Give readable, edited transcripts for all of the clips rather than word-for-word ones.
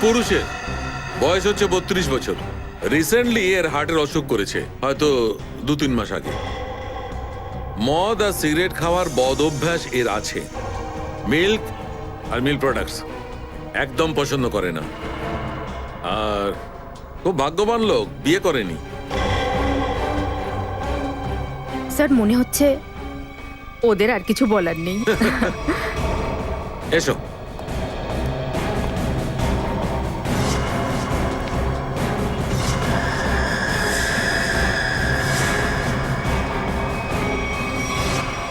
পুরুষের, বয়স হচ্ছে 32 বছর। রিসেন্টলি এর হার্টের অসুখ করেছে, হয়তো 2-3 মাস আগে। মদ আর সিগারেট খাওয়ার বদ অভ্যাস এর আছে। মিল্ক আর মিল্ক প্রোডাক্টস একদম পছন্দ করে না। আর খুব ভাগ্যবান লোক, বিয়ে করেনি। স্যার মনে হচ্ছে ওদের আর কিছু বলার নেই। এসো।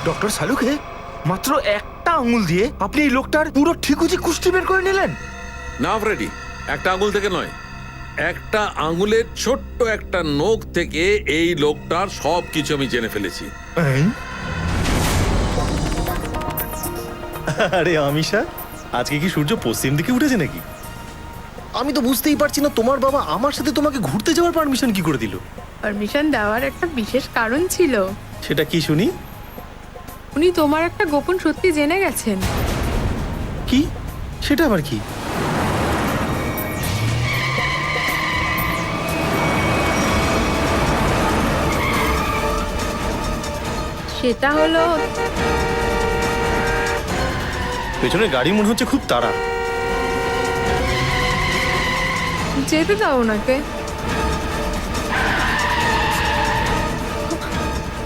ডক্টর সালুকে মাত্র একটা আঙুল দিয়ে আপনি এই লোকটার পুরো ঠিকুজি কুষ্টি বের করে নিলেন? না ফ্রেডি, একটা আঙুল থেকে নয়, একটা আঙুলের ছোট্ট একটা নখ থেকে এই লোকটার সব কিছু আমি জেনে ফেলেছি। আরে অমিশা, আজকে কি সূর্য পশ্চিম দিকে উঠেছে নাকি? আমি তো বুঝতেই পারছি না তোমার বাবা আমার সাথে তোমাকে ঘুরতে যাওয়ার পারমিশন কি করে দিল। পারমিশন দেওয়ার একটা বিশেষ কারণ ছিল। সেটা কি শুনি? উনি তোমার একটা গোপন সত্যি জেনে গেছেন। কি? সেটা আবার কি? সেটা হলো, পেছনে গাড়ি মনে হচ্ছে খুব তাড়া। যেতে দাও ওনাকে।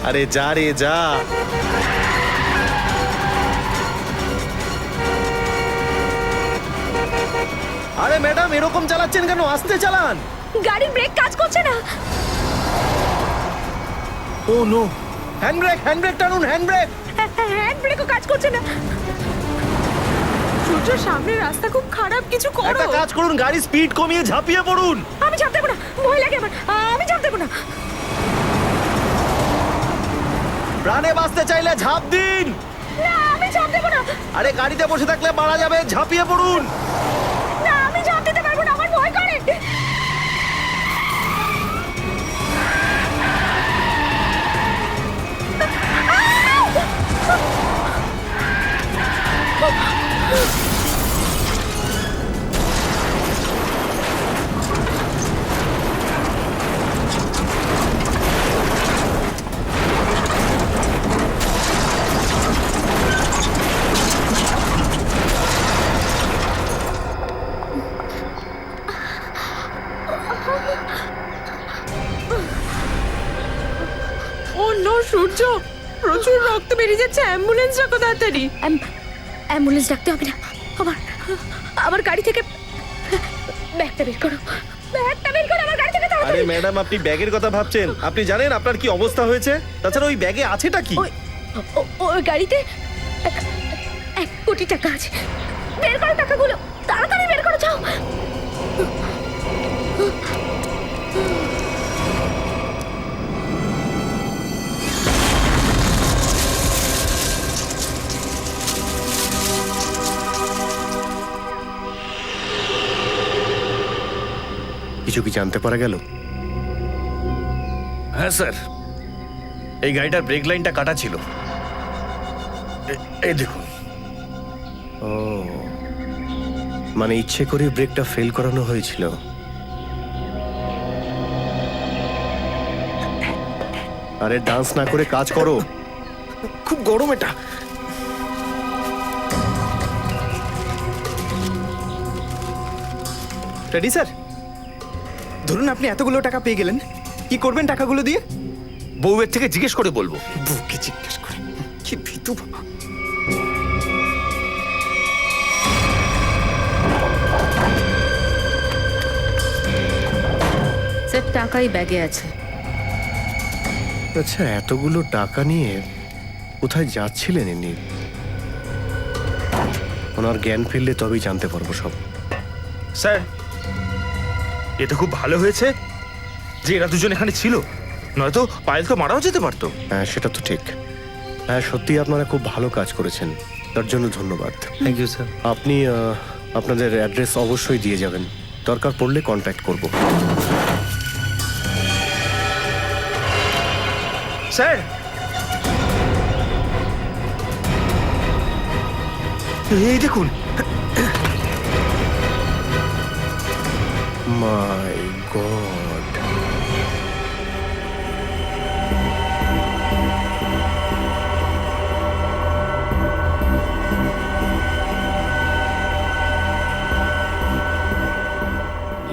আরে যা রে যা। আরে ম্যাডাম, এরকম চালাচ্ছেন কেন? আস্তে চালান। গাড়ির ব্রেক কাজ করছে না। ও নো, হ্যান্ড ব্রেক টানুন, হ্যান্ড ব্রেক। হ্যান্ড ব্রেকও কাজ করছে না। সূর্য, সামনের রাস্তা খুব খারাপ, কিছু করো। একটা কাজ করুন, গাড়ি স্পিড কমিয়ে ঝাঁপিয়ে পড়ুন। আমি ঝাঁপ দেবো না, ভয় লাগে আমার। আমি ঝাঁপ দেবো না। প্রাণে বাঁচতে চাইলে ঝাঁপ দিন। না, আমি ঝাঁপ দেবো না। আরে গাড়িতে বসে থাকলে মারা যাবে, ঝাঁপিয়ে পড়ুন। না, আমি ঝাঁপ দিতে পারবো না, আমার ভয় করে। ও নো সূর্য, প্রচুর রক্ত বেরিয়ে যাচ্ছে, অ্যাম্বুলেন্স ডাকো তাড়াতাড়ি। অ্যাম্বুলেন্স ডাকতে হবে না। আমার গাড়ি থেকে ব্যাগটা বের করো। ব্যাগটা বের করো আমার গাড়ি থেকে আরে তাড়াতাড়ি। ম্যাডাম, আপনি ব্যাগের কথা ভাবছেন? আপনি জানেন আপনার কি অবস্থা হয়েছে? তাছাড়া ওই ব্যাগে আছেটা কি? ওই গাড়িতে 1 কোটি টাকা আছে। বের করো টাকাগুলো, তাড়াতাড়ি বের করো, যাও। কিছু কি জানতে পারা গেল? হ্যাঁ স্যার, এই গাড়িটার ব্রেক লাইনটা কাটা ছিল। এই দেখুন। ও, মানে ইচ্ছে করে ব্রেকটা ফেল করানো হয়েছিল। আরে ডান্স না করে কাজ করো। খুব গরম এটা। Ready sir? ধরুন আপনি এতগুলো টাকা পেয়ে গেলেন, কি করবেন টাকাগুলো দিয়ে? বউয়ের থেকে জিজ্ঞেস করে বলবো। বুকে জিজ্ঞেস করে, কি ভীতু বাবা। স্যার, টাকাই ব্যাগে আছে। আচ্ছা, এতগুলো টাকা নিয়ে কোথায় যাচ্ছিলেন ইনি? ওনার জ্ঞান ফিরলে তবেই জানতে পারবো সব। স্যার, এটা খুব ভালো হয়েছে যে এরা দুজন এখানে ছিল, নয়তো পায়েল তো মারাও যেতে পারতো। হ্যাঁ, সেটা তো ঠিক। হ্যাঁ, সত্যি আপনারা খুব ভালো কাজ করেছেন, তার জন্য ধন্যবাদ। Thank you sir. আপনি আপনাদের অ্যাড্রেস অবশ্যই দিয়ে যাবেন, দরকার পড়লে কন্ট্যাক্ট করব। স্যার, এই দেখুন। মাই গড।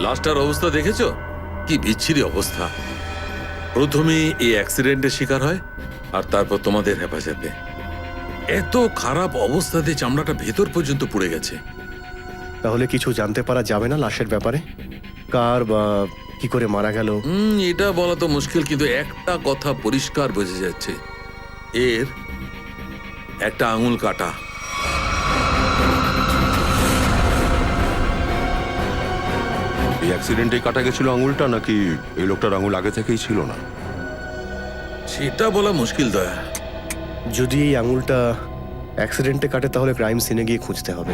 লাস্টার অবস্থা দেখেছো? কি বিচ্ছিরি অবস্থা। প্রথমে এই অ্যাক্সিডেন্টের শিকার হয় আর তারপর তোমাদের হেফাজতে। এত খারাপ অবস্থাতে চামড়াটা ভেতর পর্যন্ত পুড়ে গেছে। তাহলে কিছু জানতে পারা যাবে না লাশের ব্যাপারে? কার বা কি করে মারা গেল? এটা বলা তো মুশকিল, কিন্তু একটা কথা পরিষ্কার বোঝা যাচ্ছে, এর একটা আঙুল কাটা। এই অ্যাক্সিডেন্টে কাটা গেছিল আঙুলটা, নাকি এই লোকটার আঙুল আগে থেকেই ছিল না? সেটা বলা মুশকিল দয়া। যদি এই আঙুলটা অ্যাক্সিডেন্টে কাটে তাহলে ক্রাইম সিনে গিয়ে খুঁজতে হবে।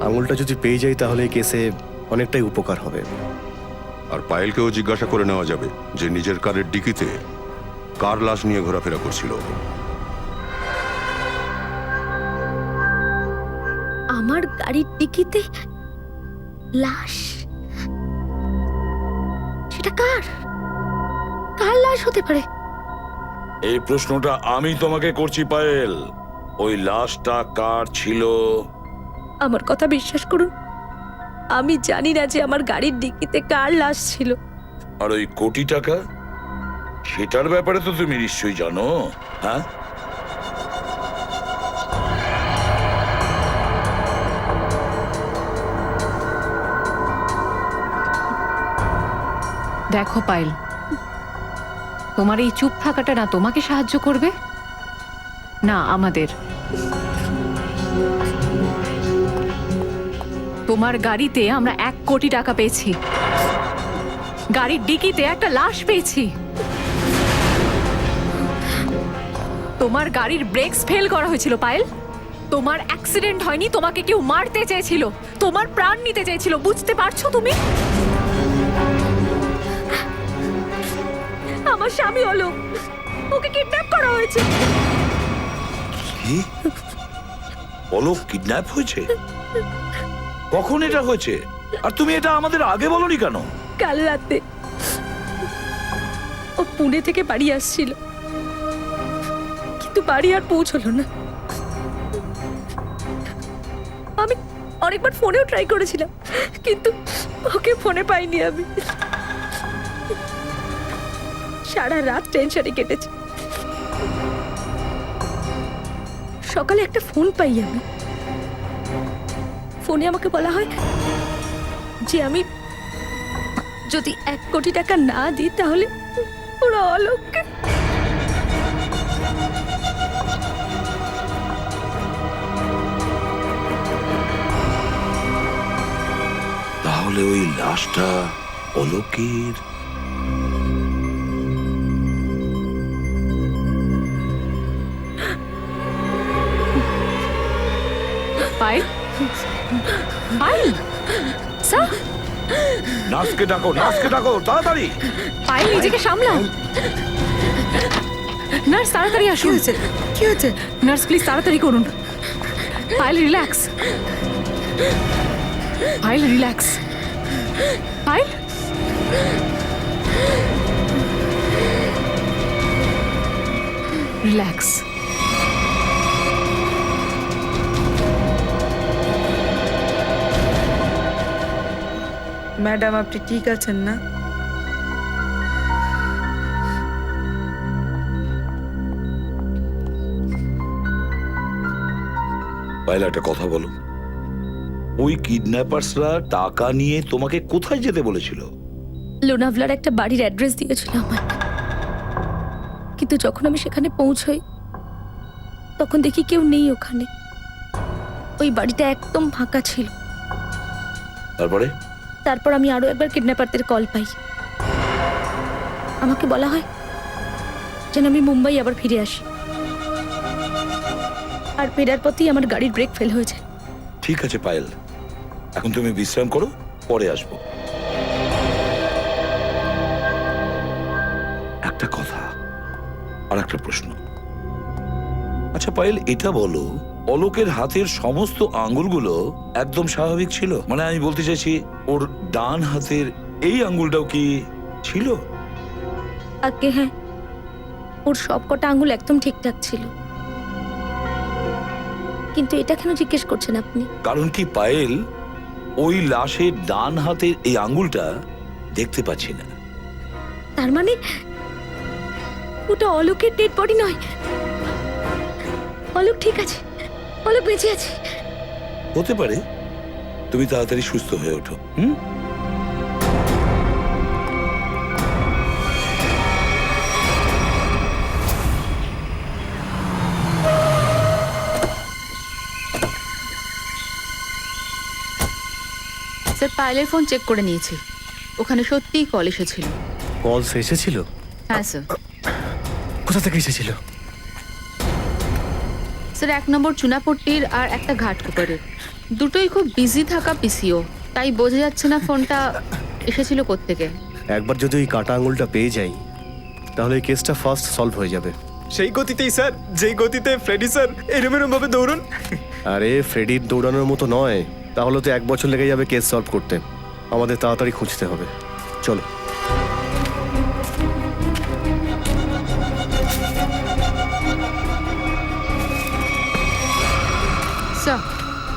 আঙুলটা যদি পেয়ে যাই তাহলে এই কেসে অনেকটাই উপকার হবে। আর পায়েলকেও জিজ্ঞাসা করে নেওয়া যাবে যে নিজের কারের ডিকিতে কার লাশ নিয়ে ঘোরাফেরা করছিল। আমার গাড়ির ডিকিতে লাশ? সেটা কার কার লাশ হতে পারে? এই প্রশ্নটা আমি তোমাকে করছি পায়েল। ওই লাশটা কার ছিল? আমার কথা বিশ্বাস করুন, আমি জানি না যে আমার গাড়ির ডিকিতে কার লাশ ছিল। আর ওই কোটি টাকা, সেটার ব্যাপারে তো তুমি নিশ্চয়ই জানো। হ্যাঁ, দেখো পায়েল, তোমার এই চুপ থাকাটা না তোমাকে সাহায্য করবে না আমাদের। তোমার গাড়িতে আমরা 1 কোটি টাকা পেয়েছি, গাড়ির ডিকিতে একটা লাশ পেয়েছি। তোমার গাড়ির ব্রেকস ফেল করা হয়েছিল পায়েল। তোমার অ্যাক্সিডেন্ট হয়নি, তোমাকে কেউ মারতে চেয়েছিল, তোমার প্রাণ নিতে চেয়েছিল। বুঝতে পারছো তুমি? আমার স্বামী হলো, ওকে কিডন্যাপ করা হয়েছে। কি বলো? কিডন্যাপ হয়েছে? কখন এটা হয়েছে? আর তুমি এটা আমাদের আগে বলনি কেন? কাল রাতে ও পুনে থেকে বাড়ি আসছিল, কিন্তু বাড়ি আর পৌঁছলো না। আমি অনেকবার ফোনেও ট্রাই করেছিলাম, কিন্তু ওকে ফোনে পাইনি আমি। সারা রাত টেনশনে কেটেছে। সকালে একটা ফোন পাই আমি। ফোনে আমাকে বলা হয় যে আমি যদি 1 কোটি টাকা না দিই তাহলে ওরা অলোককে। তাহলে ওই লাশটা অলোকের? পায়েল, পায়েল স্যার, নার্সকে ডাকো, নার্সকে ডাকো তাড়াতাড়ি। পায়েল নিজেকে সামলাও। নার্স তাড়াতাড়ি আসুন। কি হয়েছে? নার্স প্লিজ তাড়াতাড়ি করুন। Payel relax, Payel relax, Payel relax. Madam, আপনি ঠিক আছেন না? পায়েল, একটা কথা বলো, ওই কিডন্যাপার্সরা টাকা নিয়ে তোমাকে কোথায় যেতে বলেছিল? লোনাভলার একটা বাড়ির অ্যাড্রেস দিয়েছিল আমার, কিন্তু যখন আমি সেখানে পৌঁছই তখন দেখি কেউ নেই ওখানে। ওই বাড়িটা একদম ফাঁকা ছিল। তারপর আমি আরো একবার কিডন্যাপারদের কল পাই। আমাকে বলা হয় যেন আমি মুম্বাই আবার ফিরে আসি, আর ফেরার পথেই আমার গাড়ির ব্রেক ফেল হয়ে যায়। ঠিক আছে পায়েল, এখন তুমি বিশ্রাম করো, পরে আসবো। একটা কথা আর একটা প্রশ্ন। আচ্ছা পায়েল, এটা বলো, অলোকের হাতের সমস্ত আঙ্গুলগুলো একদম স্বাভাবিক ছিল? মানে আমি বলতে চাইছি ওর ডান হাতের এই আঙ্গুলটাও কি ছিল? আগে হ্যাঁ, ওর সব কটা আঙুল একদম ঠিকঠাক ছিল। কিন্তু এটা কেন জিজ্ঞেস করছেন আপনি? কারণ কি পায়েল, ওই লাশের ডান হাতের এই আঙ্গুলটা দেখতে পাচ্ছি না। তার মানে ওটা অলোকের ডেড বডি নয়। অলোক ঠিক আছে, অলোক বেঁচে আছে। হতে পারে। তুমি তাড়াতাড়ি সুস্থ হয়ে ওঠো। হুম? স্যার পায়েলের ফোন চেক করে নিয়েছি, ওখানে সত্যিই কল এসেছিল। কল এসেছিল? হ্যাঁ স্যার। কোথা থেকে এসেছিল? স্যার 1 নম্বর চুনাপট্টির আর একটা ঘাটকুপারের, দুটোই খুব বিজি থাকা পিসিও, তাই বোঝা যাচ্ছে না ফোনটা এসেছিল কোত্থেকে। একবার যদি ওই কাটা আঙুলটা পেয়ে যাই তাহলে এই কেসটা ফার্স্ট সলভ হয়ে যাবে। সেই গতিতেই স্যার, যেই গতিতে ফ্রেডি স্যার এরম এরম ভাবে দৌড়ন। আরে ফ্রেডির দৌড়ানোর মতো নয়, তাহলে তো 1 বছর লেগে যাবে কেস সলভ করতে। আমাদের তাড়াতাড়ি খুঁজতে হবে, চলো। স্যার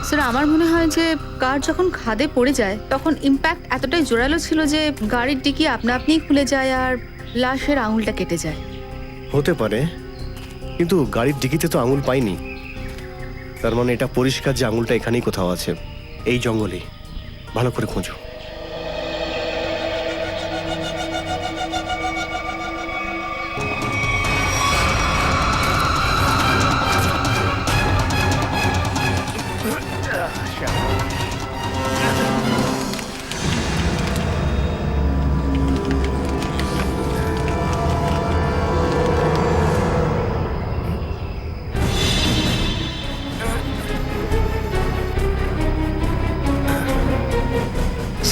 স্যার আমার মনে হয় যে কার যখন খাদে পড়ে যায় তখন ইম্প্যাক্ট এতটাই জোরালো ছিল যে গাড়ির ডিকি আপনা আপনিই খুলে যায় আর লাশের আঙুলটা কেটে যায়। হতে পারে, কিন্তু গাড়ির ডিকিতে তো আঙুল পাইনি। তার মানে এটা পরিষ্কার যে আঙুলটা এখানেই কোথাও আছে, এই জঙ্গলেই। ভালো করে খোঁজো।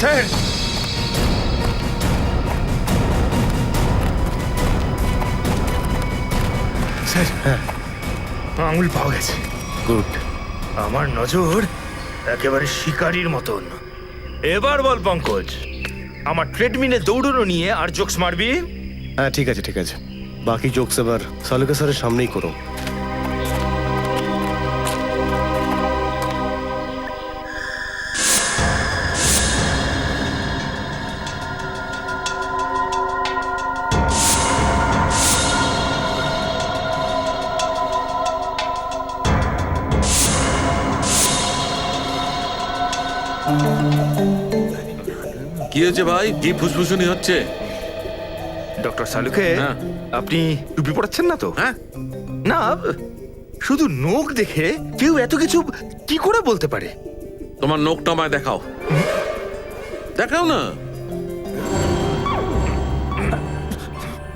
স্যার, স্যার, আঙুল পাওয়া গেছে। গুড। আমার নজর একেবারে শিকারির মতন। এবার বল পঙ্কজ, আমার ট্রেডমিলে দৌড়ানো নিয়ে আর জোকস মারবি? হ্যাঁ ঠিক আছে ঠিক আছে, বাকি জোকস এবার সালুকা স্যারের সামনেই করো। কি হয়েছে ভাই? কি ফুসফুসুনি হচ্ছে? ডক্টর সালুকে, হ্যাঁ। আপনি টুপি পড়াচ্ছেন না তো? হ্যাঁ, না, শুধু নখ দেখে কেউ এত কিছু কি করে বলতে পারে? তোমার নোকটা আমায় দেখাও। দেখাও না,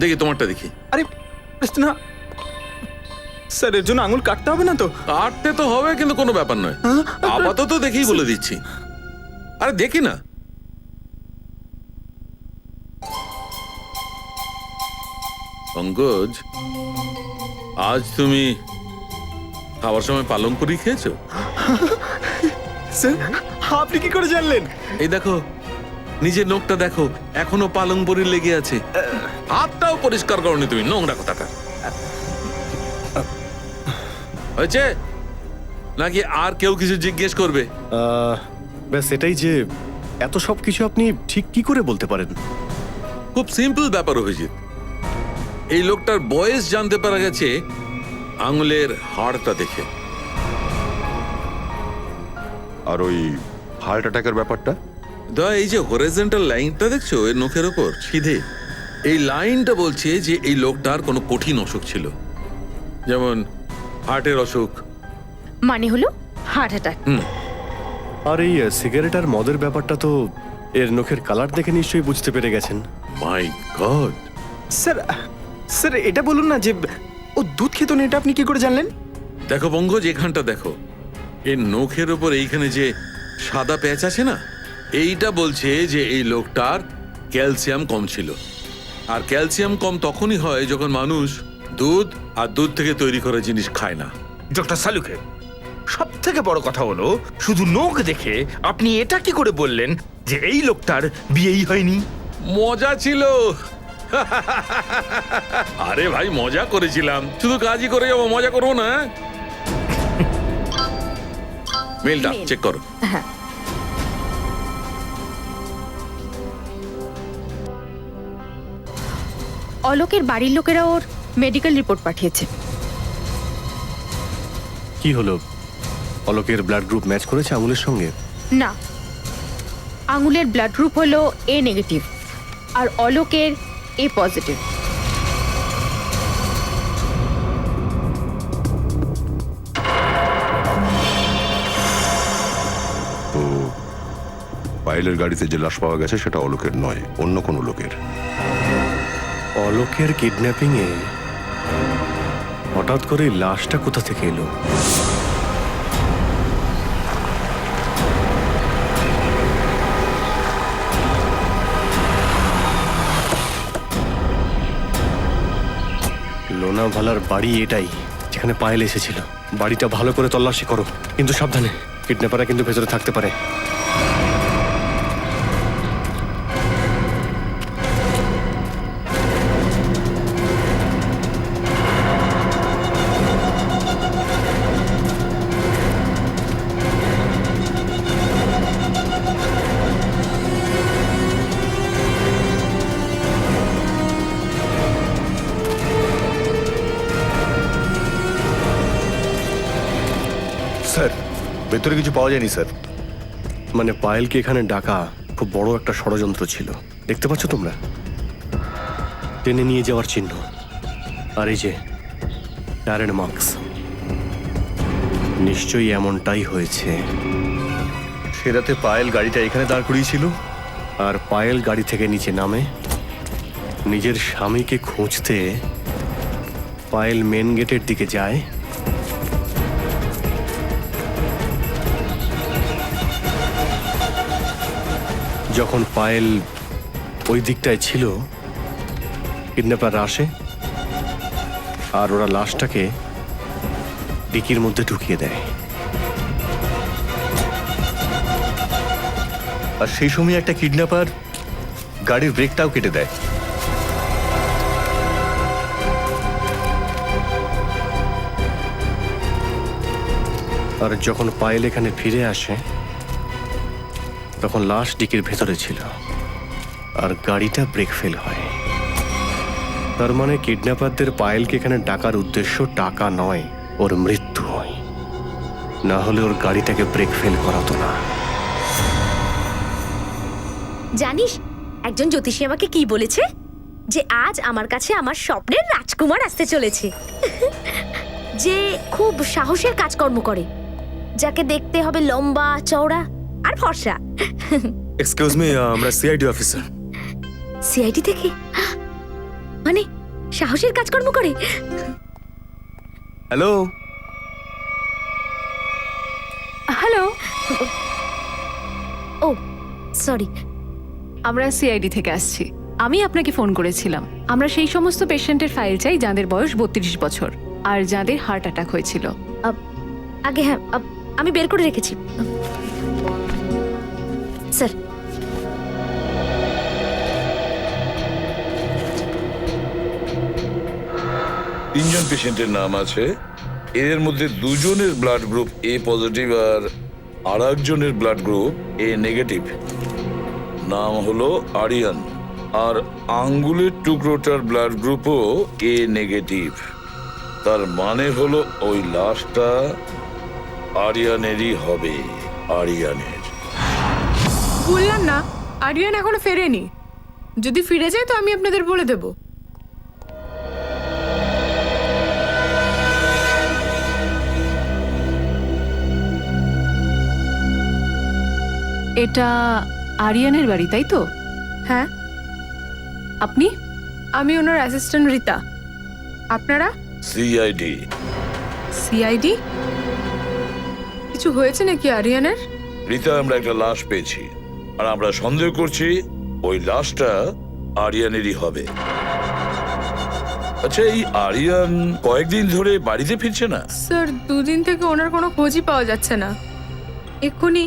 দেখি তোমারটা দেখি। আরে না স্যার, এর জন্য আঙুল কাটতে হবে না তো? কাটতে তো হবে, কিন্তু কোনো ব্যাপার নয়। আপাতত দেখেই বলে দিচ্ছি। আরে দেখি না। পঙ্কজ, আজ তুমি খাবার সময় পালঙ্করি খেয়েছো? স্যার আপনি কি করে জানলেন? এই দেখো, নিজের নখটা দেখো, এখনো পালঙ্করি লেগে আছে। হাতটাও পরিষ্কার করনি তুমি, নোংরা কথাটা। হয়েছে নাকি আর কেউ কিছু জিজ্ঞেস করবে? ব্যাস এটাই যে এত সব কিছু আপনি ঠিক কি করে বলতে পারেন? খুব সিম্পল ব্যাপার অভিজিৎ। এই লোকটার বয়স জানতে পারা গেছে আঙুলের হাড়টা দেখে। আর ওই হার্ট অ্যাটাকের ব্যাপারটা? এই যে হরিজন্টাল লাইনটা দেখছো এর নখের ওপর সিধে, এই লাইনটা বলছে যে এই লোকটার কোনো কঠিন অসুখ ছিল, যেমন হার্টের অসুখ। মানে হলো হার্ট অ্যাটাক। আর এই সিগারেট আর মদের ব্যাপারটা তো এর নখের কালার দেখে নিশ্চয়ই বুঝতে পেরে গেছেন। মাই গড! স্যার স্যার এটা বলুন না যে ও দুধ খেত না, এটা আপনি কি করে জানলেন? দেখো পঙ্কজ, এখানটা দেখো, এর নখের ওপর এইখানে যে সাদা প্যাচ আছে না, এইটা বলছে যে এই লোকটার ক্যালসিয়াম কম ছিল। আর ক্যালসিয়াম কম তখনই হয় যখন মানুষ দুধ আর দুধ থেকে তৈরি করা জিনিস খায় না। ডক্টর সালুকে, সব থেকে বড় কথা হলো, শুধু নোক দেখে আপনি এটা কি করে বললেন যে এই লোকটার বিয়েই হয়নি? মজা ছিল। আরে ভাই, মজা করেছিলাম, শুধু কাজই করে যাবো, মজা করবো না। মেলটা চেক করো। হ্যাঁ, অলোকের বাড়ির লোকেরা ওর মেডিকেল রিপোর্ট পাঠিয়েছে। কি হলো, অলোকের ব্লাড গ্রুপ ম্যাচ করেছে আঙুলের সঙ্গে? না, আঙুলের ব্লাড গ্রুপ হলো এ নেগেটিভ আর অলোকের এ পজিটিভ। তো পায়েলের গাড়িতে যে লাশ পাওয়া গেছে সেটা অলোকের নয়, অন্য কোনো লোকের। অলোকের কিডন্যাপিং এ হঠাৎ করে লাশটা কোথা থেকে এলো? লোনাভালার বাড়ি এটাই, যেখানে পায়েল এসেছিল। বাড়িটা ভালো করে তল্লাশি করো, কিন্তু সাবধানে, কিডন্যাপাররা কিন্তু ভেতরে থাকতে পারে। স্যার, ভেতরে কিছু পাওয়া যায়নি স্যার। মানে পায়েলকে এখানে ডাকা খুব বড় একটা ষড়যন্ত্র ছিল, দেখতে পাচ্ছ তোমরা? টেনে নিয়ে যাওয়ার চিহ্ন, আর এই যে টায়ারের মার্কস, নিশ্চয়ই এমনটাই হয়েছে। সে রাতে পায়েল গাড়িটা এখানে দাঁড় করিয়েছিল। আর পায়েল গাড়ি থেকে নিচে নামে, নিজের স্বামীকে খুঁজতে পায়েল মেন গেটের দিকে যায়। যখন পায়েল ওই দিকটায় ছিল, কিডন্যাপাররা আসে আর ওরা লাশটাকে ডিকির মধ্যে ঢুকিয়ে দেয়। আর সেই সময় একটা কিডন্যাপার গাড়ির ব্রেকটাও কেটে দেয়। আর যখন পায়েল এখানে ফিরে আসে, তখন লাশ ডিকির ভেতরে ছিল আর গাড়িটা ব্রেক ফেল হয়। তার মানে কিডন্যাপারদের পায়েলকে এখানে ডাকার উদ্দেশ্য টাকা নয়, ওর মৃত্যু হয়। না হলে ওর গাড়িটাকে ব্রেক ফেল করাতো না। জানিস, একজন জ্যোতিষী আমাকে কি বলেছে? যে আজ আমার কাছে আমার স্বপ্নের রাজকুমার আসতে চলেছে, যে খুব সাহসের কাজকর্ম করে, যাকে দেখতে হবে লম্বা চওড়া আর ফর্সা। এক্সকিউজ মি, আমরা সিআইডি অফিসার। সিআইডি থেকে? মানে সাহসের কাজকর্ম করে? Hello, hello. ও সরি, আমরা সিআইডি থেকে আসছি। আমি আপনাকে ফোন করেছিলাম। আমরা সেই সমস্ত পেশেন্টের ফাইল চাই যাদের বয়স 32 বছর আর যাদের হার্ট অ্যাটাক হয়েছিল। আগে হ্যাঁ, আমি বের করে রেখেছি স্যার। তিনজন পেশেন্টের নাম আছে, এর মধ্যে দুজনের ব্লাড গ্রুপ এ পজিটিভ আর একজনের ব্লাড গ্রুপ এ নেগেটিভ। নাম হলো আরিয়ান, আর আঙ্গুলের টুকরোটার ব্লাড গ্রুপও এ নেগেটিভ। তার মানে হলো ওই লাশটা আরিয়ানেরই হবে, আরিয়ানের। বললাম না, আরিয়ান এখনো ফেরেনি। যদি ফিরে যায় তো আমি আপনাদের বলে দেব। এটা আরিয়ানের বাড়ি, তাই তো? হ্যাঁ। আপনি? আমি ওনার অ্যাসিস্ট্যান্ট রীতা। আপনারা? সিআইডি। সিআইডি? কিছু হয়েছে নাকি আরিয়ানের? রীতা, আমরা একটা লাশ পেয়েছি আর আমরা সন্দেহ করছি ওই লাশটা আরিয়ানেরই হবে। আচ্ছা, এই আরিয়ান কয়েকদিন ধরে বাড়িতে ফিরছে না? স্যার 2 দিন থেকে ওনার কোনো খোঁজই পাওয়া যাচ্ছে না। এক্ষুনি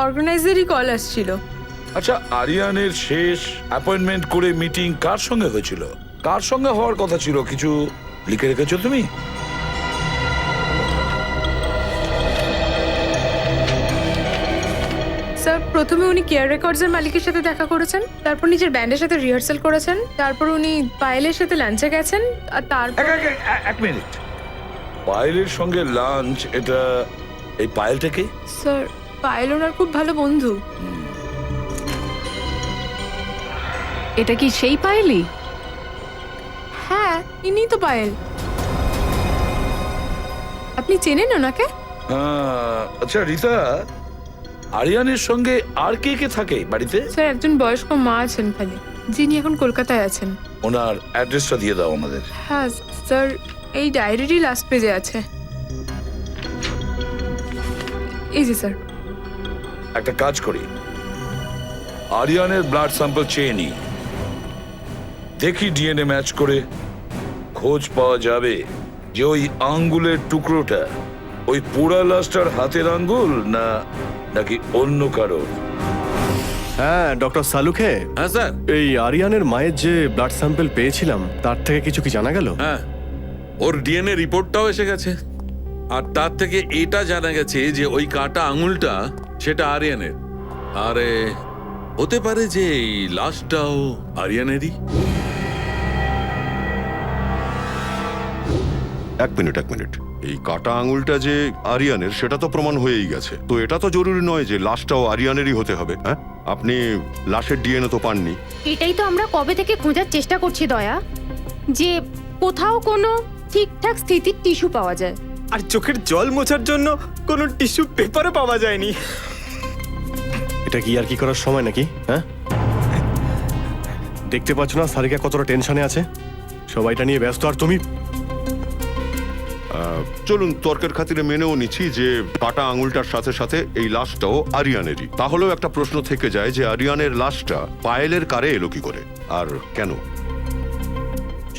অর্গানাইজারই কল আসছিল। আচ্ছা, আরিয়ানের শেষ অ্যাপয়েন্টমেন্ট করে মিটিং কার সঙ্গে হয়েছিল? কার সঙ্গে হওয়ার কথা ছিল? কিছু লিখে রেখেছো তুমি? স্যার প্রথমে উনি কেয়ার রেকর্ডসের মালিকের সাথে দেখা করেছেন, তারপর নিজের ব্যান্ডের সাথে রিহার্সাল করেছেন, তারপর উনি পায়েলের সাথে লাঞ্চে গেছেন, আর তারপর এক মিনিট, পায়েলের সঙ্গে লাঞ্চ, এটা এই পায়েলটাকে? স্যার পায়েল ওনার খুব ভালো বন্ধু। এটা কি সেই পায়েলই? হ্যাঁ, ইনিই তো পায়েল। আপনি চেনেন ওনাকে? হ্যাঁ। আচ্ছা রীতা, আরিয়ানের সঙ্গে আর কে কে থাকে বাড়িতে? স্যার একজন বয়স্ক মা আছেন খালি, যিনি এখন কলকাতায় আছেন। ওনার অ্যাড্রেসটা দিয়ে দাও আমাদের। হ্যাঁ স্যার, এই ডায়েরিরই লাস্ট পেজে আছে। এই যে স্যার। একটা কাজ করি, আরিয়ানের ব্লাড স্যাম্পল চেয়ে নিই, দেখি ডিএনএ ম্যাচ করে খোঁজ পাওয়া যাবে যে ওই আঙ্গুলের টুকরোটা ওই পোড়া লাশটার হাতের আঙ্গুল নাকি অন্য কারো। হ্যাঁ ডক্টর সালুখে। হ্যাঁ স্যার। এই আরিয়ানের মায়ের যে ব্লাড স্যাম্পল পেয়েছিলাম তার থেকে কিছু কি জানা গেল? হ্যাঁ, ওর ডিএনএ রিপোর্টটাও এসে গেছে, আর তার থেকে এটা জানা গেছে যে ওই কাটা আঙুলটা সেটা আরিয়ানের। আরে হতে পারে যে এই লাশটাও আরিয়ানেরই। এক মিনিট, এই কাটা আঙুলটা যে আরিয়ানের সেটা তো প্রমাণ হয়েই গেছে, তো এটা তো জরুরি নয় যে লাশটাও আরিয়ানেরই হতে হবে। হ্যাঁ, আপনি লাশের ডিএনএ তো পাননি। এটাই তো আমরা কবে থেকে খোঁজার চেষ্টা করছি দয়া, যে কোথাও কোনো ঠিকঠাক স্থিতির টিস্যু পাওয়া যায়। আর চোখের জল মোছার জন্য কোনো টিস্যু পেপারও পাওয়া যায়নি। এটা কি আর কি করার সময় নাকি? হ্যাঁ, দেখতে পাচ্ছ না সারিকা কতটা টেনশনে আছে, সবাইটা নিয়ে ব্যস্ত, আর তুমি। চলুন তর্কের খাতিরে মেনেও নিচ্ছি যে কাটা আঙুলটার সাথে সাথে এই লাশটাও আরিয়ানেরই। তাহলেও একটা প্রশ্ন থেকে যায় যে আরিয়ানের লাশটা পায়েলের কারে এলো কি করে, আর কেন?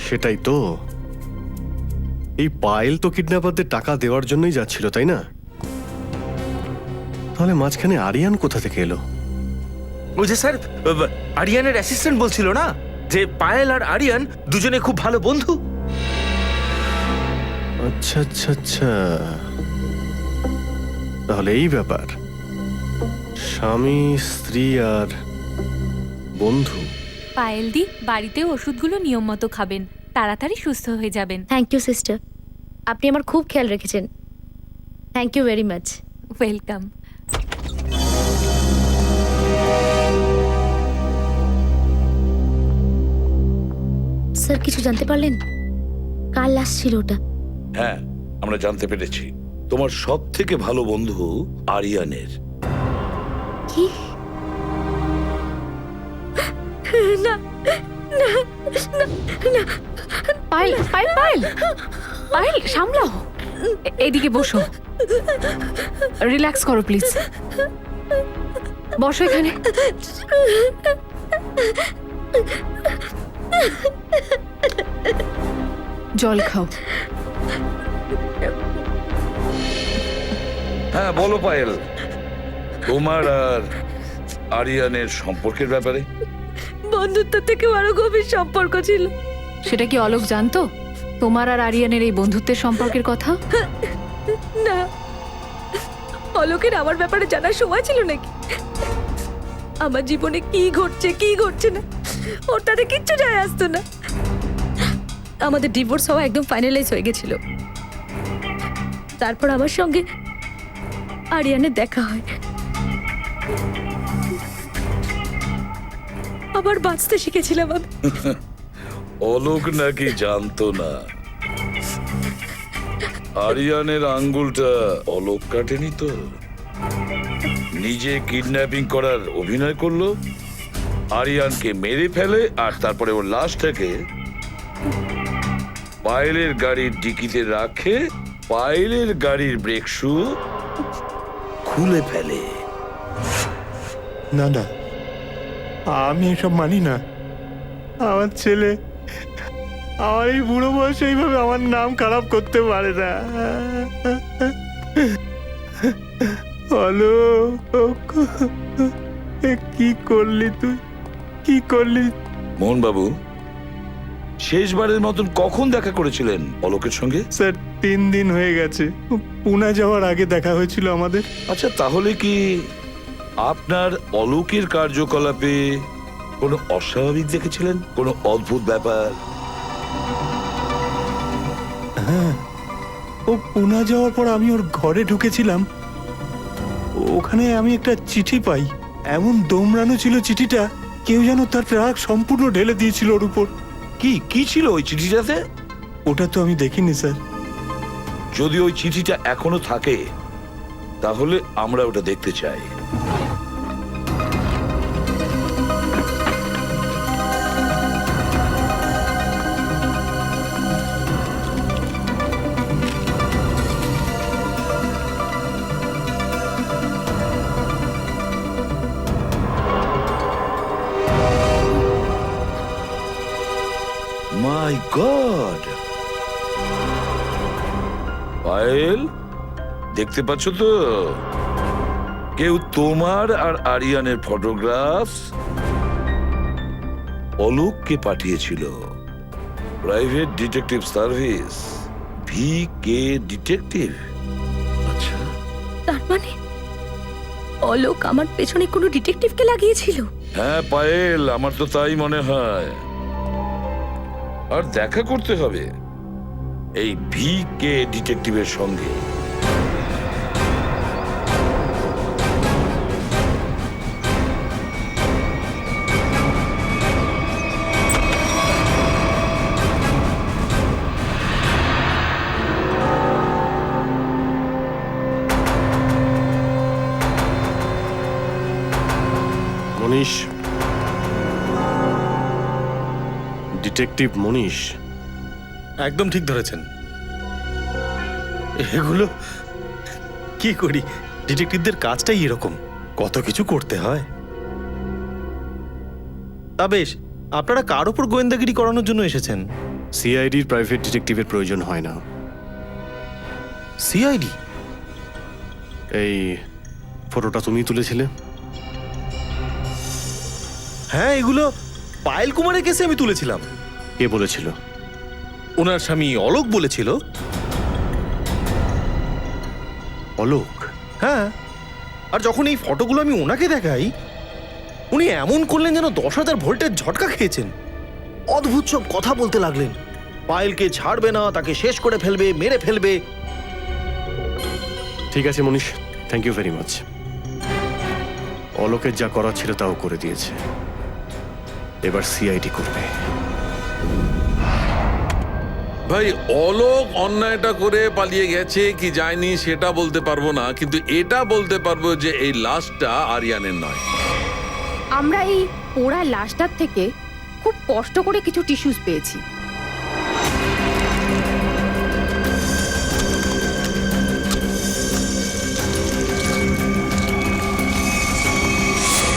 সেটাই তো, এই পায়েল তো কিডন্যাপারদের টাকা দেওয়ার জন্যই যাচ্ছিল, তাই না? তাহলে মাঝখানে আরিয়ান কোথা থেকে এলো? ওই যে স্যার, আরিয়ানের অ্যাসিস্ট্যান্ট বলছিল না যে পায়েল আর আরিয়ান দুজনে খুব ভালো বন্ধু। আচ্ছা আচ্ছা আচ্ছা, তাহলে এই ব্যাপার, স্বামী স্ত্রী আর বন্ধু। পায়েলদি, বাড়িতে ওষুধগুলো নিয়ম মতো খাবেন, তাড়াতাড়ি সুস্থ হয়ে যাবেন। থ্যাংক ইউ সিস্টার, আপনি আমার খুব খেয়াল রেখেছেন। Thank you very much. Welcome. Sir কিছু জানতে পারলেন? কার লাশ ছিল ওটা? হ্যাঁ, আমরা জানতে পেরেছি তোমার সব থেকে ভালো বন্ধু আরিয়ানের। কি? না না না, পায়েল পায়েল পায়েল পায়েল, সামলাও, এদিকে বসো, রিল্যাক্স করো প্লিজ, বসো এখানে। জল খাও। হ্যাঁ বলো পায়েল, তোমার আর আরিয়ানের সম্পর্কের ব্যাপারে। বন্ধুত্ব থেকে আরো গভীর সম্পর্ক ছিল। সেটা কি অলোক জানতো, তোমার আর আরিয়ানের এই বন্ধুত্বের সম্পর্কের কথা? না, অলোকের আমার ব্যাপারে জানার সময় ছিল নাকি? আমার জীবনে কি ঘটছে কি ঘটছে না ওর তাতে কিচ্ছু যায় আসতো না। আমাদের ডিভোর্স হওয়া একদম ফাইনালাইজ হয়ে গেছিল। তারপর আমার সঙ্গে আরিয়ানের দেখা হয়, আবার বাঁচতে শিখেছিলাম আমি। অলোক নাকি জানতো না আরিয়ানের আঙ্গুলটা অলোক কাটেনি তো? নিজে কিডন্যাপিং করার অভিনয় করলো, আরিয়ানকে মেরে ফেলে, আর তারপরে ওর লাশটাকে পায়েলের গাড়ির ডিকিতে রাখে, পায়েলের গাড়ির ব্রেক শু খুলে ফেলে। না না, আমি এসব মানি না। আমার ছেলে আমার এই বুড়ো বয়সে এইভাবে আমার নাম খারাপ করতে পারে না। অলোক, কি করলি তুই, কি করলি? মোহনবাবু, শেষবারের মতন কখন দেখা করেছিলেন অলোকের সঙ্গে? স্যার 3 দিন হয়ে গেছে, পুনা যাওয়ার আগে দেখা হয়েছিল আমাদের। আচ্ছা, তাহলে কি আপনার অলোকের কার্যকলাপে কোনো অস্বাভাবিক দেখেছিলেন, কোনো অদ্ভুত ব্যাপার? হ্যাঁ, ও পুনা যাওয়ার পর আমি ওর ঘরে ঢুকেছিলাম, ওখানে আমি একটা চিঠি পাই। এমন দমড়ানো ছিল চিঠিটা, কেউ যেন তার রাগ সম্পূর্ণ ঢেলে দিয়েছিল ওর উপর। কি কি ছিল ওই চিঠিটাতে? ওটা তো আমি দেখিনি স্যার। যদি ওই চিঠিটা এখনো থাকে তাহলে আমরা ওটা দেখতে চাই। মাই গড! পায়েল, দেখতে পাচ্ছ তো? কেউ তোমার আর আরিয়ানের ফটোগ্রাফ অলোককে পাঠিয়েছিল। Private detective service, VK detective. আচ্ছা, তার মানে অলোক আমার পেছনে কোনো ডিটেকটিভকে লাগিয়েছিল? হ্যাঁ পায়েল, আমার তো তাই মনে হয়। আর দেখা করতে হবে এই VK ডিটেকটিভের সঙ্গে। মনীষ, ডিটেকটিভ মনীষ। একদম ঠিক ধরেছেন। এগুলো কি করি, ডিটেকটিভদের কাজটাই এরকম, কত কিছু করতে হয়। তা বেশ, আপনারা কার উপর গোয়েন্দাগিরি করানোর জন্য এসেছেন? সিআইডির প্রাইভেট ডিটেকটিভের প্রয়োজন হয় না। সিআইডি? এই ফটোটা তুমি তুলেছিলে? হ্যাঁ, এগুলো পায়েল কুমারের কেসে আমি তুলেছিলাম। কে বলেছিল? ওনার স্বামী অলোক বলেছিল। অলোক? হ্যাঁ, আর যখন এই ফটোগুলো আমি ওনাকে দেখাই, উনি এমন করলেন যেন 10,000 ভোল্টের ঝটকা খেয়েছেন। অদ্ভুত সব কথা বলতে লাগলেন। পায়েলকে ছাড়বে না, তাকে শেষ করে ফেলবে, মেরে ফেলবে। ঠিক আছে মনীষ, থ্যাংক ইউ ভেরি মাচ। অলোকের যা করার ছিল তাও করে দিয়েছে, এবার সিআইডি করবে। ভাই, অলোক অন্যায়টা করে পালিয়ে গেছে কি যায়নি সেটা বলতে পারবো না, কিন্তু এটা বলতে পারবো যে এই লাশটা আরিয়ানের নয়। আমরা এই পোড়া লাশটার থেকে খুব কষ্ট করে কিছু টিস্যুস পেয়েছি।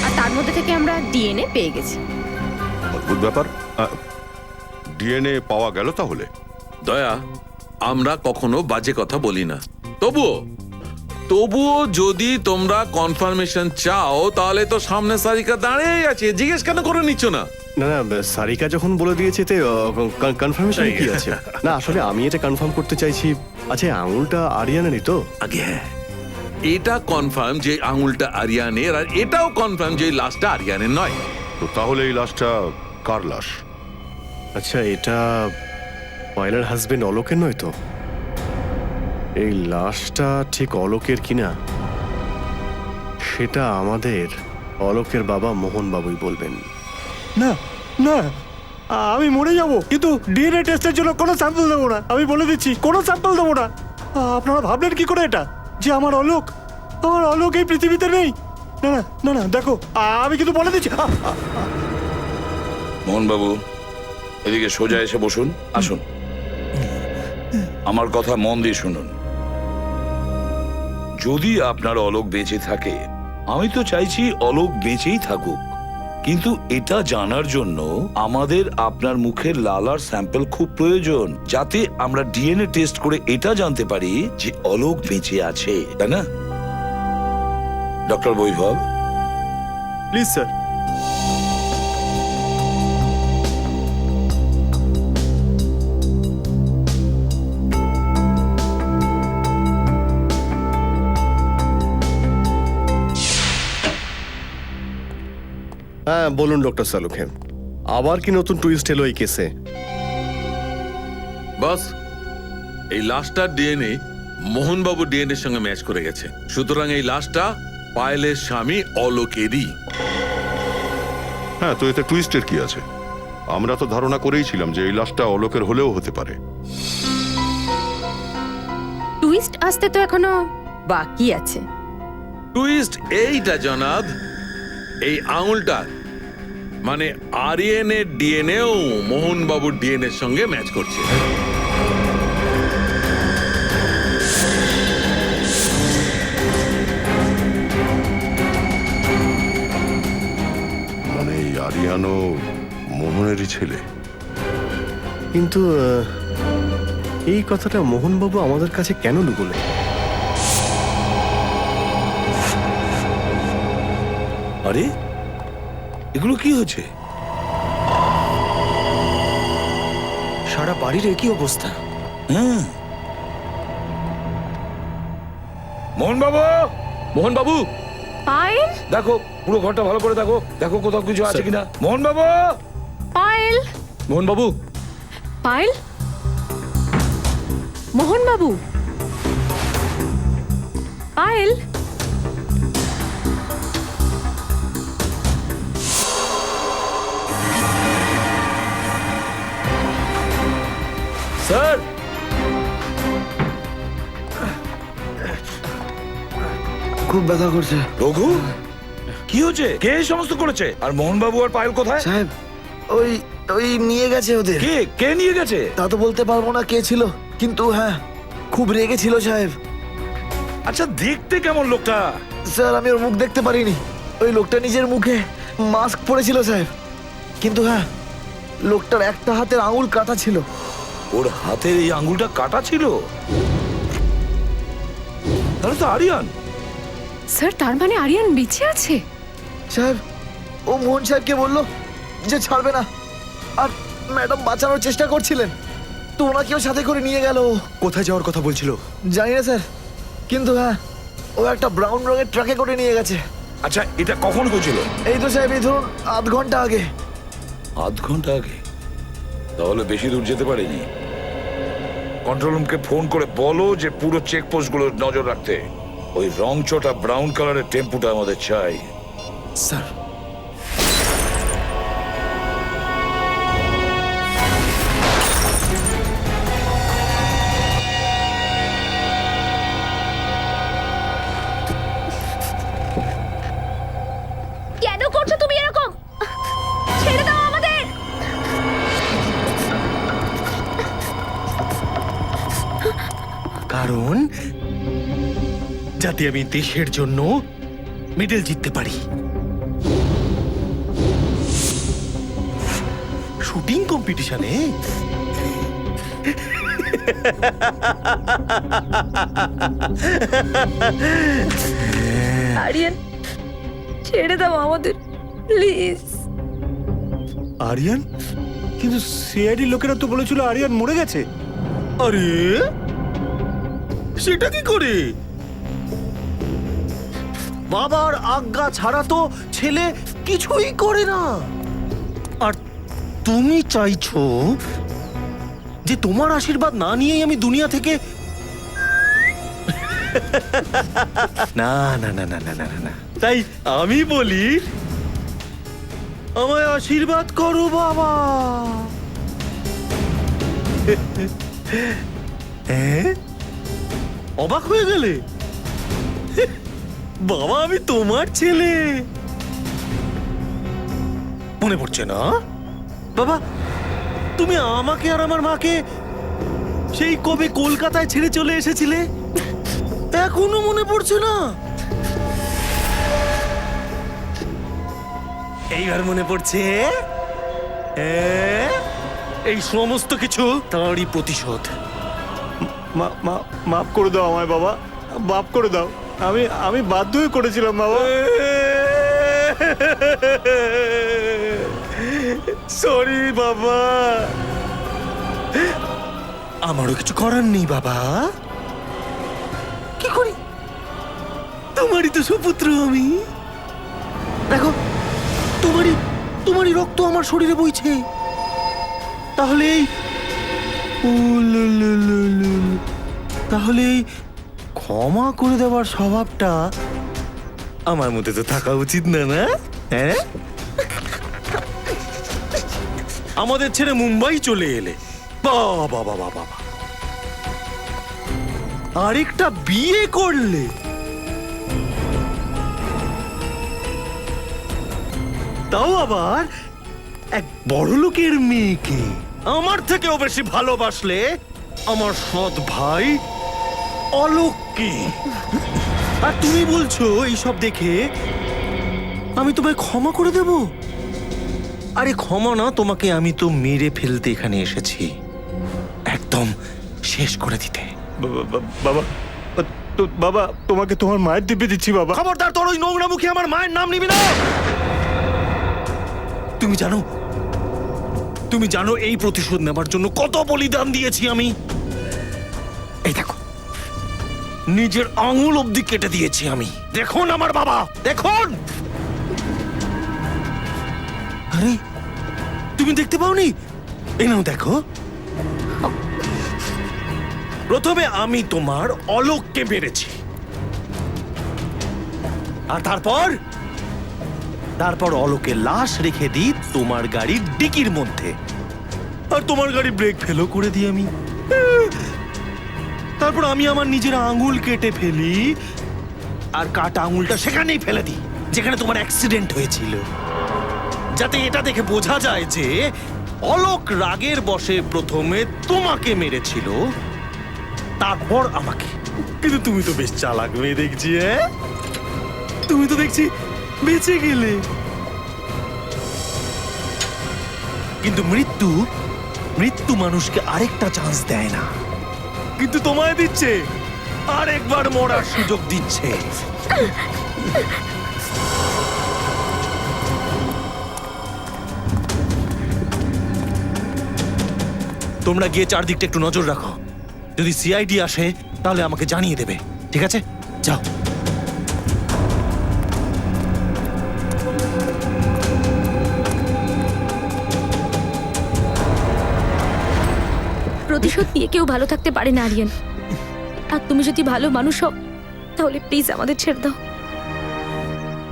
আর তার মধ্যে থেকে আমরা ডিএনএ পেয়ে গেছি। অদ্ভুত ব্যাপার। ডিএনএ পাওয়া গেল তাহলে? দয়া, আমরা কখনো বাজে কথা বলি না। তবুও যদি তোমরা কনফার্মেশন চাও তাহলে তো সামনে সারিকা দাঁড়িয়ে আছে, জিজ্ঞেস কেন করে নিচ্ছ না? না না, সারিকা যখন বলে দিয়েছে তে কনফার্মেশন কি আছে? না আসলে আমি এটা কনফার্ম করতে চাইছি। আচ্ছা, আঙুলটা আরিয়ানেরই তো? আগে হ্যাঁ, এটা কনফার্ম যে আঙুলটা আরিয়ানের, আর এটাও কনফার্ম যে লাশটা আরিয়ানের নয়। তো তাহলে এই লাশটা কার লাশ? আচ্ছা, এটা পায়েলের হাজবেন্ড অলোকের নয় তো? এই লাশটা ঠিক অলোকের কিনা সেটা আমাদের অলোকের বাবা মোহন বাবুই বলবেন। না না, আমি মরে যাব, কিন্তু ডিএনএ টেস্টের জন্য কোনো স্যাম্পল দেবো না। আমি বলে দিচ্ছি, কোনো স্যাম্পল দেবো না। আপনারা ভাবলেন কি করে এটা, যে আমার অলোক এই পৃথিবীতে নেই? না না না না, দেখো আমি কিন্তু বলে দিচ্ছি। মোহনবাবু, এদিকে সোজা এসে বসুন। আসুন, আমার কথা মন দিয়ে শুনুন। যদি আপনার অলোক বেঁচে থাকে, আমি তো চাইছি অলোক বেঁচেই থাকুক, কিন্তু এটা জানার জন্য আমাদের আপনার মুখের লালার স্যাম্পল খুব প্রয়োজন, যাতে আমরা ডিএনএ টেস্ট করে এটা জানতে পারি যে অলোক বেঁচে আছে, তাই না ডক্টর বৈভব? Please sir. হ্যাঁ বলুন ডক্টর সালুখে, আবার কি নতুন টুইস্ট এলো এই কেসে? বস, এই লাশটার ডিএনএ মোহনবাবু ডিএনএ এর সঙ্গে ম্যাচ করে গেছে, সুতরাং এই লাশটা পায়েলের স্বামী অলোকেরই। হ্যাঁ, তো এতে টুইস্টের কি আছে? আমরা তো ধারণা করেইছিলাম যে এই লাশটা অলোকের হলেও হতে পারে। টুইস্ট আসতে তো এখনো বাকি আছে। টুইস্ট এইটা জনাব, এই আঙুলটা মানে আরিয়ান এর ডিএনএও মোহনবাবুর ডিএনএ এর সঙ্গে ম্যাচ করছে। মানে এই আরিয়ানও মোহনেরই ছেলে? কিন্তু এই কথাটা মোহনবাবু আমাদের কাছে কেন লুকোলেন? আরে এগুলো কি হচ্ছে? সারা বাড়ির একই অবস্থা। হ্যাঁ, মোহনবাবু, মোহনবাবু, পায়েল, দেখো পুরো ঘরটা ভালো করে দেখো, দেখো কোথাও কিছু আছে কিনা। মোহনবাবু, পায়েল, মোহনবাবু, পায়েল, মোহনবাবু, পায়েল। স্যার, খুব ব্যথা করছে রঘু, কি হচ্ছে? কে এই সমস্ত করেছে? আর মোহনবাবু আর পায়েল কোথায়? সাহেব। ওই ওই নিয়ে গেছে ওদের। কে কে নিয়ে গেছে? তা তো বলতে পারবো না কে ছিল, কিন্তু হ্যাঁ খুব রেগে ছিল সাহেব। আচ্ছা, দেখতে কেমন লোকটা? স্যার আমি ওর মুখ দেখতে পারিনি। ওই লোকটা নিজের মুখে মাস্ক পরেছিল সাহেব, কিন্তু হ্যাঁ লোকটার একটা হাতের আঙুল কাটা ছিল। ওর হাতের এই আঙ্গুলটা কাটা ছিল? তাহলে তো আরিয়ান। স্যার, তার মানে আরিয়ান বেঁচে আছে? সাহেব ও মোহন সাহেবকে বললো যে ছাড়বে না, আর ম্যাডাম বাঁচানোর চেষ্টা করছিলেন, তো ওনাকেও সাথে করে নিয়ে গেল। কোথায় যাওয়ার কথা বলছিল? জানি না স্যার, কিন্তু হ্যাঁ ও একটা ব্রাউন রঙের ট্রাকে করে নিয়ে গেছে। আচ্ছা, এটা কখন হয়েছিল? এই তো সাহেব এই ধরুন আধ ঘন্টা আগে। আধ ঘন্টা আগে? তাহলে বেশি দূর যেতে পারেনি। কন্ট্রোল রুমকে ফোন করে বলো যে পুরো চেকপোস্ট গুলো নজর রাখতে। ওই রংচটা ব্রাউন কালারের টেম্পুটা আমাদের চাই। স্যার কেন করছো তুমি এরকম? ছেড়ে দাও আমাদের। কারণ যাতে আমি দেশের জন্য মেডেল জিততে পারি। শুটিং কম্পিটিশনে আরিয়ান, ছেড়ে দাও আমাদের প্লিজ। আরিয়ান? কিন্তু সিআইডি লোকেরা তো বলেছিল আরিয়ান মরে গেছে। আরে সেটা কি করে? বাবার আজ্ঞা ছাড়া তো ছেলে কিছুই করে না। আর তুমি চাইছো যে তোমার আশীর্বাদ না নিয়েই আমি দুনিয়া থেকে না না না না না না না। তাই আমি বলি আমায় আশীর্বাদ করো বাবা। হ্যাঁ, অবাক হয়ে গেলে? বাবা আমি তোমার ছেলে। মনে পড়ছে না বাবা? তুমি আমাকে আর আমার মাকে সেই কবে কলকাতায় ছেড়ে চলে এসেছিলে, এখনো মনে পড়ছে না? এইবার মনে পড়ছে এই সমস্ত কিছু তারই প্রতিশোধ। মাফ করে দাও আমায় বাবা, মাফ করে দাও। আমি বাধ্য হয়ে করেছিলাম বাবা। সরি বাবা। আমারও কিছু করার নেই বাবা। কি করি? তোমারই তো সুপুত্র আমি। দেখো, তোমারই রক্ত আমার শরীরে বইছে। তাহলে তাহলে ক্ষমা করে দেওয়ার স্বভাবটা আমার মধ্যে তো থাকা উচিত না, না? হ্যাঁ, আমাদের ছেড়ে মুম্বাই চলে এলে, বাবা বাবা বাবা, আরেকটা বিয়ে করলে, তাও আবার এক বড় লোকের মেয়েকে। আমার থেকেও বেশি ভালোবাসলে আমার সৎ ভাই অলোককে। আর তুমি বলছো এইসব দেখে আমি তোমায় ক্ষমা করে দেব? আরে ক্ষমা না, তোমাকে আমি তো মেরে ফেলতে এখানে এসেছি, একদম শেষ করে দিতে। বাবা, বাবা তোমাকে তোমার মায়ের দিব্যে দিচ্ছি বাবা। খবরদার, তোর ওই নোংরা মুখে আমার মায়ের নাম নিবি না। তুমি জানো এই প্রতিশোধ নেবার জন্য কত বলিদান দিয়েছি আমি। এই দেখো, নিজের আঙুল অবধি কেটে দিয়েছি আমি। দেখুন আমার বাবা, দেখুন। আরে তুমি দেখতে পাওনি? এই নাও দেখো। প্রথমে আমি তোমার অলোককে মেরেছি, আর তারপর অলোকের লাশ রেখে দিই তোমার গাড়ির ডিকির মধ্যে। আর তোমার গাড়ি ব্রেক ফেলও করে দিই আমি। তারপর আমি আমার নিজের আঙুল কেটে ফেলি, আর কাটা আঙুলটা সেখানেই ফেলে দিই যেখানে তোমার অ্যাক্সিডেন্ট হয়েছিল, যাতে এটা দেখে বোঝা যায় যে অলোক রাগের বশে প্রথমে তোমাকে মেরেছিল, তারপর আমাকে। কিন্তু তুমি তো বেশ চালাক মেয়ে দেখছি। হ্যাঁ, তুমি তো দেখছি বেঁচে গেলে। কিন্তু মৃত্যু মানুষকে আরেকটা চান্স দেয় না, কিন্তু তোমায় দিচ্ছে, আরেকবার মরার সুযোগ দিচ্ছে। তোমরা গিয়ে চারদিকটা একটু নজর রাখো। যদি সিআইডি আসে তাহলে আমাকে জানিয়ে দেবে, ঠিক আছে? যাও। প্রতিশোধ নিয়ে কেউ ভালো থাকতে পারে না আরিয়ান। আর তুমি যদি ভালো মানুষ হও তাহলে প্লিজ আমাদের ছেড়ে দাও।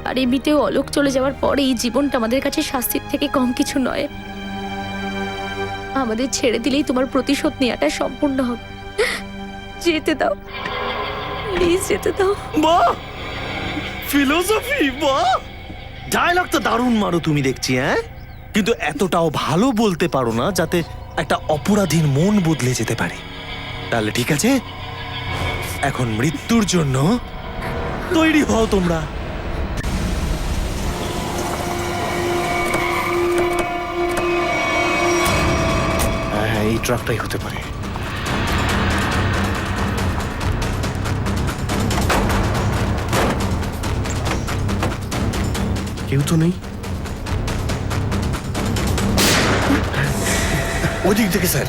আর এমনিতেও অলোক চলে যাওয়ার পরে এই জীবনটা আমাদের কাছে শাস্তির থেকে কম কিছু নয়। আমাদের ছেড়ে দিলেই তোমার প্রতিশোধ নেওয়াটা সম্পূর্ণ হবে। যেতে দাও প্লিজ, যেতে দাও। বাহ, ফিলোসফি, বাহ, ডায়লগ তো দারুণ মারো তুমি দেখছি। হ্যাঁ, কিন্তু এতটাও ভালো বলতে পারো না যাতে একটা অপরাধীর মন বদলে যেতে পারে। তাহলে ঠিক আছে, এখন মৃত্যুর জন্য তৈরি হও তোমরা। হ্যাঁ, এই ট্রাকটাই হতে পারে। কেউ তো নেই ওদিক থেকে, স্যার।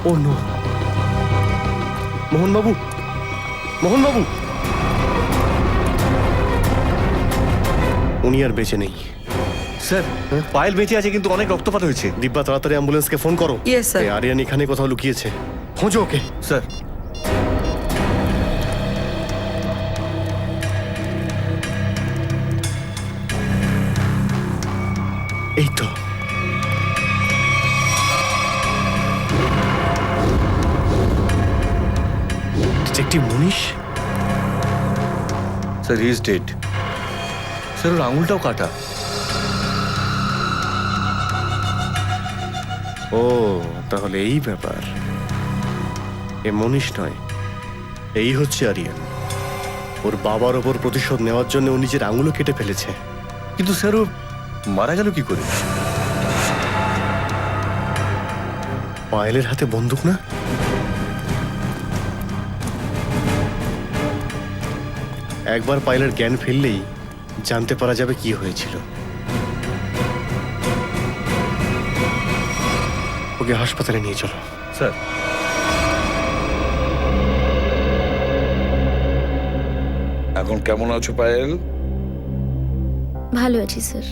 ও নো, মোহনবাবু, মোহনবাবু, উনি আর বেঁচে নেই। স্যার পায়েল বেঁচে আছে কিন্তু অনেক রক্তপাত হয়েছে। দিব্যা, তাড়াতাড়ি অ্যাম্বুলেন্সকে ফোন করো। Yes sir. এই আরিয়ান এখানে কোথাও লুকিয়েছে, খোঁজো ওকে। স্যার এই তো। Detective Manish? Sir he is dead. Sir ওর আঙুলটাও কাটা। ও তাহলে এই ব্যাপার। এ মনীষ নয়, এই হচ্ছে আরিয়ান। ওর বাবার ওপর প্রতিশোধ নেওয়ার জন্য ও নিজের আঙুলও কেটে ফেলেছে। কিন্তু স্যার ও মারা গেল কি করে? পায়েলের হাতে বন্দুক না? একবার পায়েলের জ্ঞান ফিরলেই জানতে পারা যাবে কি হয়েছিল। ওকে হাসপাতালে নিয়ে চলো। স্যার এখন কেমন আছো পায়েল? ভালো আছি স্যার।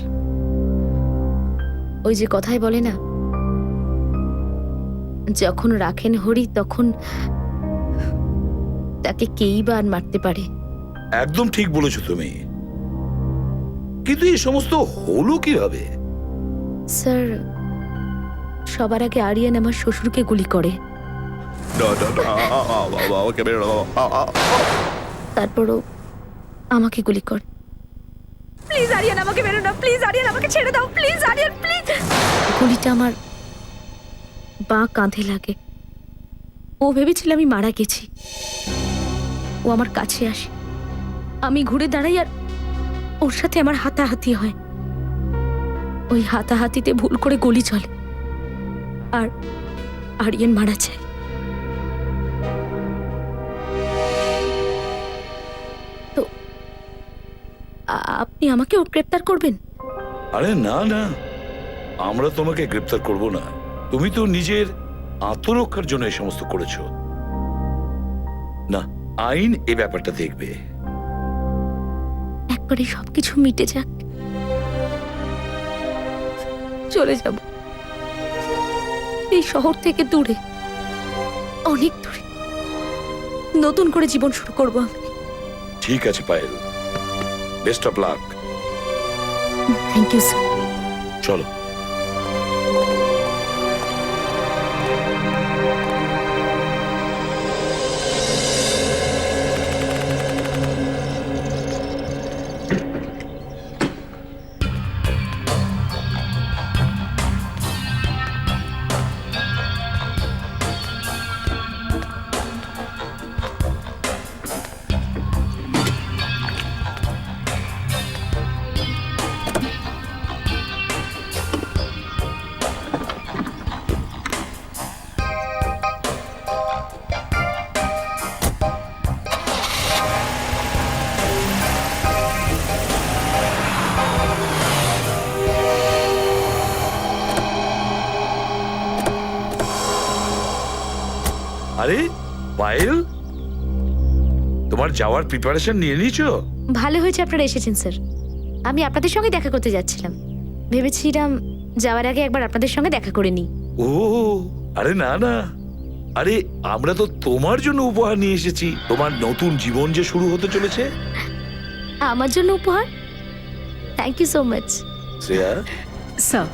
ওই যে কথাই বলে না, যখন রাখেন হরি তখন তাকে কেই বা আর মারতে পারে। একদম ঠিক বলেছো তুমি, কিন্তু এই সমস্ত হলো কিভাবে? স্যার, সবার আগে আরিয়ান আমার শ্বশুরকে গুলি করে, তারপরও আমাকে গুলি করে। প্লিজ আরিয়ান, আমাকে মেরো না, প্লিজ আরিয়ান, আমাকে ছেড়ে দাও, প্লিজ আরিয়ান, প্লিজ। গুলিটা আমার বাঁ কাঁধে লাগে। ও ভেবেছিল আমি মারা গেছি। ও আমার কাছে আসে, আমি ঘুরে দাঁড়াই আর ওর সাথে আমার হাতাহাতি হয়। ওই হাতাহাতিতে ভুল করে গুলি চলে আর আরিয়ান মারা যায়। তো আপনি আমাকেও গ্রেপ্তার করবেন? আরে না না, আমরা তোমাকে গ্রেপ্তার করব না। তুমি তো নিজের আত্মরক্ষার জন্য এই সমস্ত করেছো। না, আইন এই ব্যাপারটা দেখবে। একবারে সবকিছু মিটে যাক, চলে যাব এই শহর থেকে দূরে, অনেক দূরে। নতুন করে জীবন শুরু করব আমি। ঠিক আছে Payal, best of luck. Thank you sir. চলো। আরে পায়েল, তোমার যাওয়ার প্রিপারেশন নিয়ে নিয়েছো? ভালো হয়েছে আপনারা এসেছেন স্যার। আমি আপনাদের সঙ্গে দেখা করতে যাচ্ছিলাম। ভেবেছিলাম যাওয়ার আগে একবার আপনাদের সঙ্গে দেখা করে নিই। ও আরে না না, আরে আমরা তো তোমার জন্য উপহার নিয়ে এসেছি। তোমার নতুন জীবন যে শুরু হতে চলেছে। আমার জন্য উপহার? Thank you so much. Shreya, sir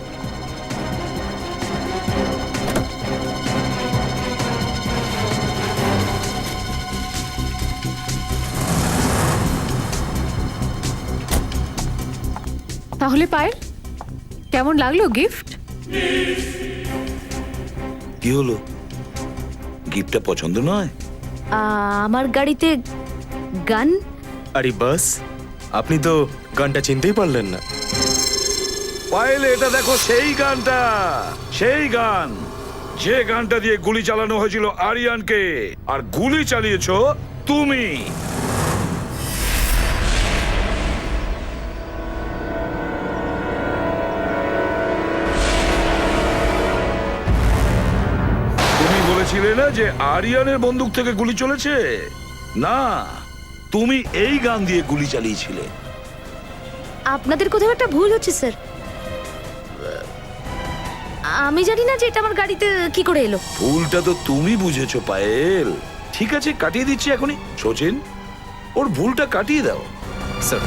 তাহলে পায়েল, কেমন লাগলো গিফট? কি হলো, গিফটটা পছন্দ নয়? আমার গাড়িতে গান? আরে বাস, আপনি তো গানটা চিনতেই পারলেন না। পায়েল, এটা দেখো সেই গানটা, সেই গান যে গানটা দিয়ে গুলি চালানো হয়েছিল আরিয়ানকে, আর গুলি চালিয়েছো তুমি। বলেছিলে না যে আরিয়ানের বন্দুক থেকে গুলি চলেছে? না, তুমি এই গান দিয়ে গুলি চালিয়েছিলে। আপনাদের কোথাও একটা ভুল হচ্ছে স্যার। আমি জানি না যে এটা আমার গাড়িতে কি করে এলো। ভুলটা তো তুমি বুঝেছো পায়েল। ঠিক আছে, কাটিয়ে দিচ্ছি এখনই। সচিন, ওর ভুলটা কাটিয়ে দাও। স্যার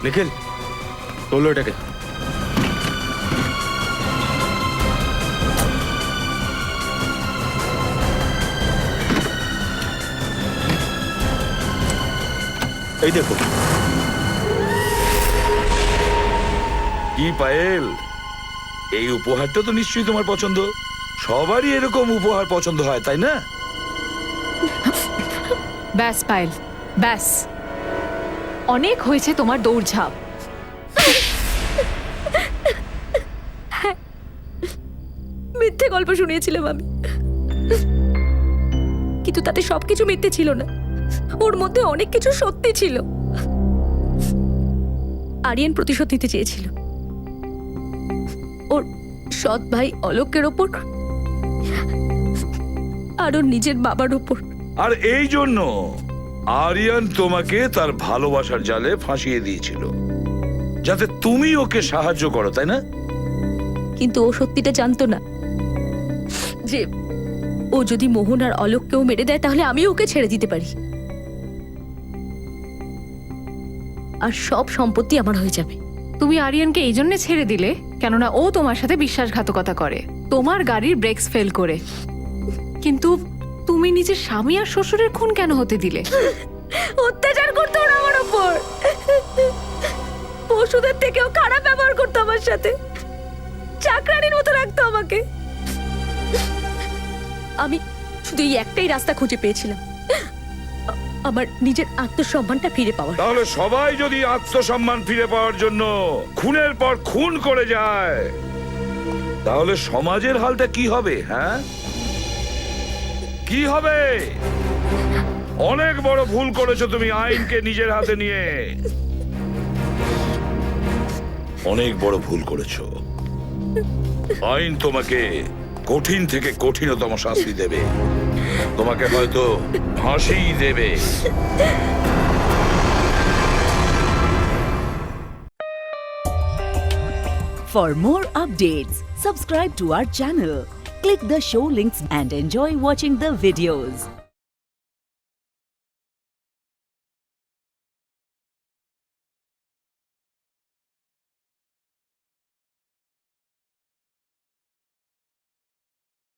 নিখিল, তোলো এটাকে। এই দেখো। কি পায়েল, এই উপহারটা তো নিশ্চয়ই তোমার পছন্দ। সবারই এরকম উপহার পছন্দ হয়, তাই না? ব্যাস পায়েল, ব্যাস, অনেক হয়েছে তোমার দৌড়ঝাঁপ। মিথ্যে গল্প শুনিয়েছিলাম আমি, কিন্তু তাতে সবকিছু মিথ্যে ছিল না। ওর মধ্যে অনেক কিছু সত্যি ছিল। আরিয়ান প্রতিশোধ নিতে চেয়েছিল ওর সৎ ভাই অলোকের ওপর আর ওর নিজের বাবার ওপর। আর এই জন্য আরিয়ান তোমাকে তার ভালোবাসার জালে ফাঁসিয়ে দিয়েছিল, যাতে তুমি ওকে সাহায্য করো, তাই না? কিন্তু ও সত্যিটা জানতো না যে ও যদি মোহন আর অলোককেও মেরে দেয় তাহলে আমি ওকে ছেড়ে দিতে পারি আর সব সম্পত্তি আমার হয়ে যাবে। তুমি আরিয়ানকে এই জন্য ছেড়ে দিলে কেননা ও তোমার সাথে বিশ্বাসঘাতকতা করে, তোমার গাড়ির ব্রেকস ফেল করে। কিন্তু তুমি নিজের স্বামী আর শ্বশুরের খুন কেন হতে দিলে? অত্যাচার করতো ওরা আমার ওপর, পশুদের থেকেও খারাপ ব্যবহার করতো আমার সাথে, চাকরানির মতো রাখতো আমাকে। আমি শুধু এই একটাই রাস্তা খুঁজে পেয়েছিলাম, আমার নিজের আত্মসম্মানটা ফিরে পাওয়ার। তাহলে সবাই যদি আত্মসম্মান ফিরে পাওয়ার জন্য খুনের পর খুন করে যায়, তাহলে সমাজের হালটা কি হবে? হ্যাঁ, কি হবে? অনেক বড় ভুল করেছো তুমি আইনকে নিজের হাতে নিয়ে, অনেক বড় ভুল করেছো। আইন তোমাকে কঠিন থেকে কঠিনতম শাস্তি দেবে, তোমাকে হয়তো ফাঁসি দেবে। For more updates, subscribe to our channel, click the show links and enjoy watching the videos.